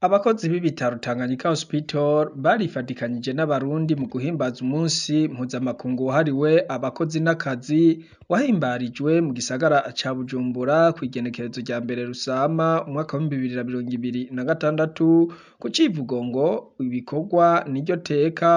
Abakozi b'ibitaro Tanganyika Hospital barifadikanije n'abarundi mu guhimbaza umunsi mpuzamakungu wahariwe abakozi n'akazi wahimbarijwe mu gisagara ca Bujumbura kw'igenekerezo rya mbere Rusama umwaka wa 2026 ku civugo ngo ibikorwa niryo teka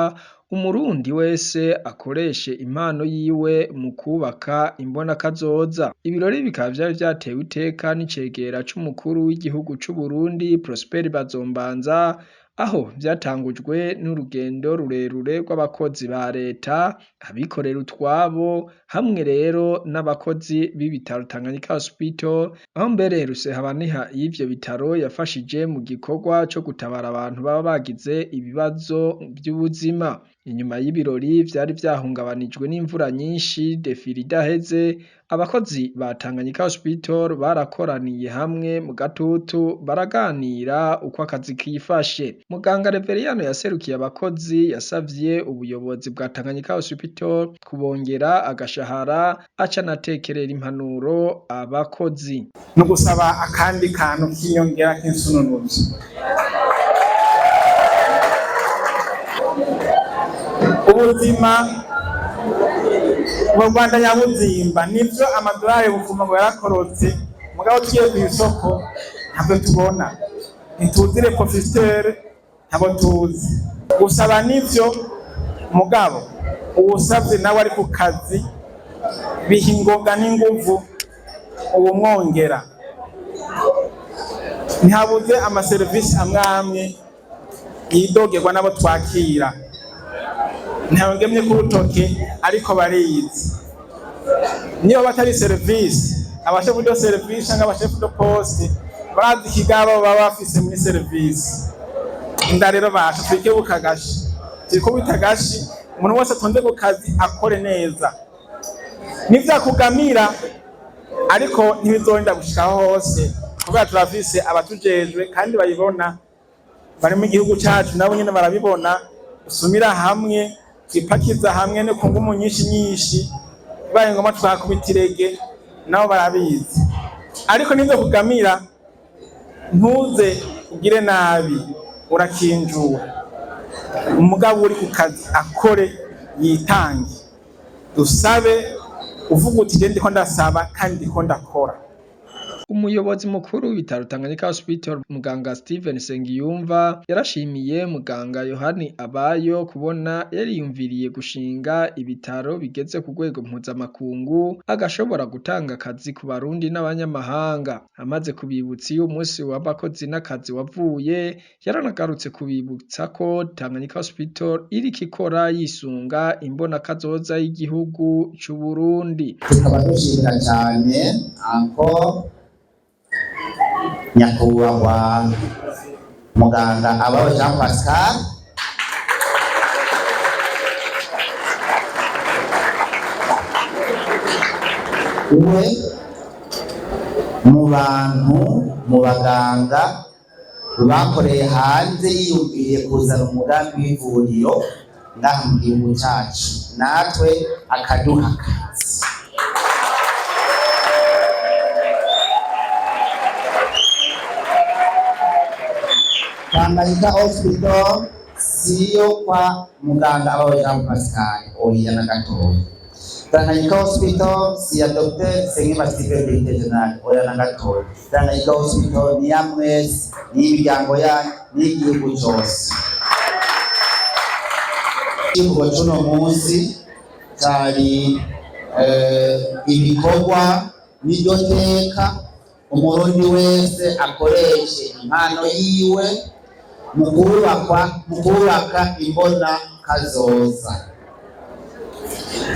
umurundi wese akoreshe impano yiwe mu kubaka imbonakazoza. Ibirori bikaba vyari vyatewe iteka n'icegera c'umukuru w'igihugu c'Uburundi Prosper Bazombanza, aho vyatangujwe n'urugendo rurerure rw'abakozi ba leta, abikorera utwabo hamwe rero n'abakozi b'ibitaro Tanganyika Hospital, aho mbere Rusehabaniha y'ivyo bitaro yafashije mu gikorwa co gutabara abantu baba bagize ibibazo vy'ubuzima. Inyuma y'ibirori vyari vyahungabanijwe n'imvura nyinshi, defile idaheze, abakozi ba Tanganyika Hospital barakoraniye hamwe mu gatutu baraganira uko akazi kifashe. Muganga Reveriyano yaserukiye abakozi yasavye ubuyobozi bwa Tanganyika Hospital kubongera agashahara, aca anatekerera impanuro abakozi. No gusaba akandi kantu k'inyongera k'insununuzo. Ubuzima mu Rwanda nyabuzimba nivyo amadolari buvuma ngo yarakorotse, mugabo tugiye kw'isoko ntabwo tubona, ntituzire professeur ntabwo tuzi. Gusaba nivyo mugabo uwusavye nawe ari ku kazi biha ingoga n'inguvu uwo mwongera. Ntihabuze amaserivisi amwe yidogerwa n'abo twakira, ntawengemye ku rutoke ariko bariyizi. Niyo batari serivisi, abashefu do serivisi n'abashefu do poste barazi ikigabo baba bafise muri serivisi. Inda rero basha twikebuka gashi, twikubita gashi, umuntu wese atonde ku kazi akore neza. Nivyakugamira ariko ntibizonda gushika hose, kubera turafise abatujejwe kandi bayibona bari mu gihugu cacu, nabo nyene barabibona. Usumira hamwe, twipakiza hamwe no kungumu nyinshi baye ngoma twakubitirege, nabo barabizi. Ariko nivyo kugamira ntuze ugire nabi, urakinjura. Umugabo uri ku kazi akore yitange, dusabe uvuga uti je ndiko ndasaba kandi ndiko ndakora. Umuyobozi mukuru w'ibitaro Tanganyika Hospital muganga Steven Sengiyumva yarashimiye muganga Yohani Abayo kubona yariyumviriye gushinga ibitaro bigeze ku rwego mpuzamakungu, agashobora gutanga akazi ku barundi n'abanyamahanga. Amaze kubibutsa iyo umunsi w'abakozi n'akazi wavuye, yaranagarutse kubibutsa ko Tanganyika Hospital iriko ikora yisunga imbonakazoza y'igihugu c'Uburundi. Tukaba dushimira cyane anko nyakubahwa muganga Abayo Jean Pascal we mu bantu mu baganga bakoreye hanze yiyumviriye kuzana umugambi w'ivuriro ngaha mu gihugu cacu, natwe akaduha akazi. Tanganyika Hospital siyo kwa muganga Abayo Jean Pascal oya na gatoya. Tanganyika Hospital si ya Dr. Sengima Steven International oya na gatoya. Tanganyika Hospital ni ya mwese, ni imiryango yanyu, ni igihugu cose. Ikivugo c'uno munsi cari ibikorwa n'iryo teka umurundi wese akoreshe impano yiwe mu kubaka imbona kazoza.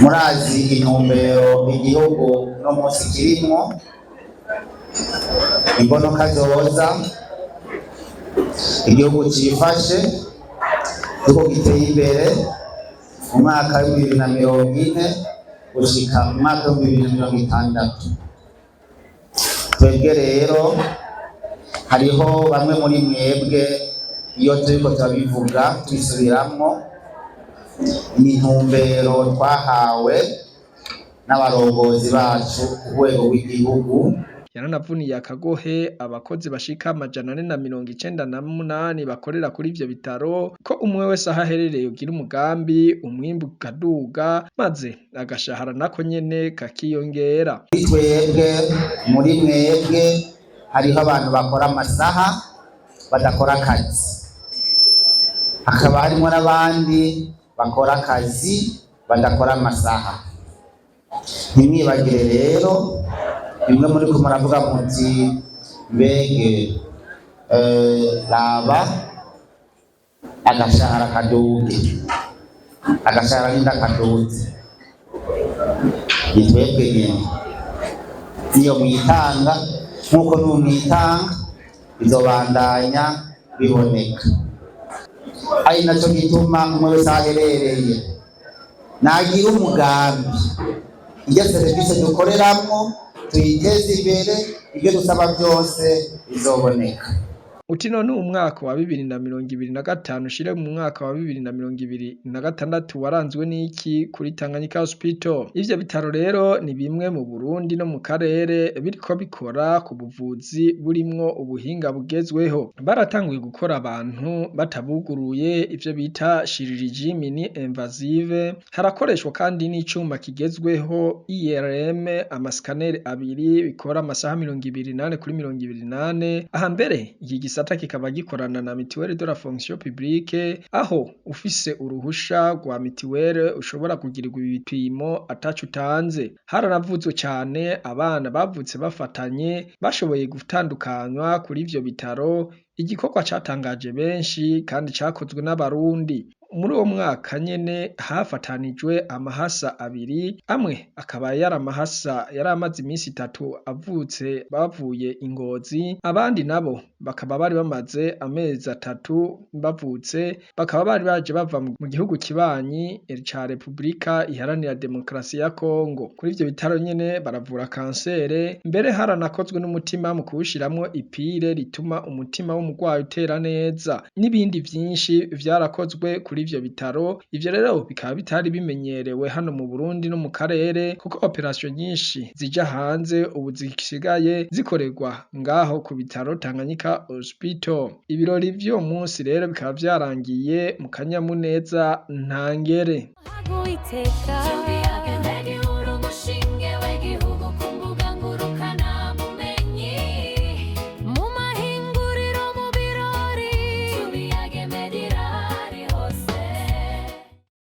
Murazi intumbero igihugu no munsi kirimwo imbono kazoza, igihugu cifashe uko giteye imbere mu mwaka wa 2040 gushika mu mwaka wa 2060. Twebwe rero hariho bamwe muri mwebwe iyo turiko turabivuga tubisubiramwo, intumbero twahawe n'abarongozi bacu ku rwego rw'igihugu Yaranavuniye akagohe abakozi bashika 498 bakorera kuri ivyo bitaro ko umwe wese aho aherereye ugira umugambi umwimbu ukaduga maze agashahara nako nyene kakiyongera. Twebwe muri mwebwe hariho abantu bakora amasaha badakora akazi, hakaba harimo n'abandi bakora akazi badakora amasaha. Ntimwibagire rero bimwe muri ko muravuga muti mbege raba agashahara kaduge, agashahara ninda kaduze. Twebwe nyene niyo mwitanga nk'uko n'umwitanga bizobandanya biboneka. Ari naco gituma umwe wese aherereye nagira umugambi iyo serivisi dukoreramwo tuyiteze imbere, ibyo dusaba byose bizoboneka. Utino ni umwaka wa 2025 ushire mu mwaka wa 2026 waranzwe n'iki kuri Tanganyika Hospital. Ivyo bitaro rero ni bimwe mu Burundi no mu karere biriko bikora ku buvuzi burimwo ubuhinga bugezweho. Baratanguye gukora abantu batabuguruye ivyo bita chirurgie mini invasive. Harakoreshwa kandi n'icuma kigezweho IRM, amascanner abiri bikora amasaha 28 kuri 28. Aha mbere iki gisata kikaba gikorana na Mutuelle de la Fonction Publique, aho ufise uruhusha rwa Mutuelle ushobora kugirirwa ibipimo atacu utanze. Haranavuzwe cyane abana bavutse bafatanye bashoboye gutandukanywa kuri ivyo bitaro, igikorwa catangaje benshi kandi cakozwe n'abarundi. Muri uwo mwaka nyene hafatanijwe amahasa abiri, amwe akaba yari amahasa yari amaze iminsi 3 avutse bavuye Ingozi, abandi nabo bakaba bari bamaze amezi 3 bavutse, bakaba bari baje bava mu gihugu kibanyi ca Republika Iharanira Demokarasi ya Kongo. Kuri ivyo bitaro nyene baravura kansere, mbere haranakozwe n'umutima mu kuwushiramwo ipire rituma umutima w'umurwayi utera neza, n'ibindi vyinshi vyarakozwe kuri ivyo bitaro. Ivyo rero bikaba bitari bimenyerewe hano mu Burundi no mu karere, kuko operation nyinshi zija hanze ubu zisigaye zikorerwa ngaho ku bitaro Tanganyika Hospital. Ibirori vy'uwo munsi rero bikaba vyarangiye mu kanyamuneza ntangere.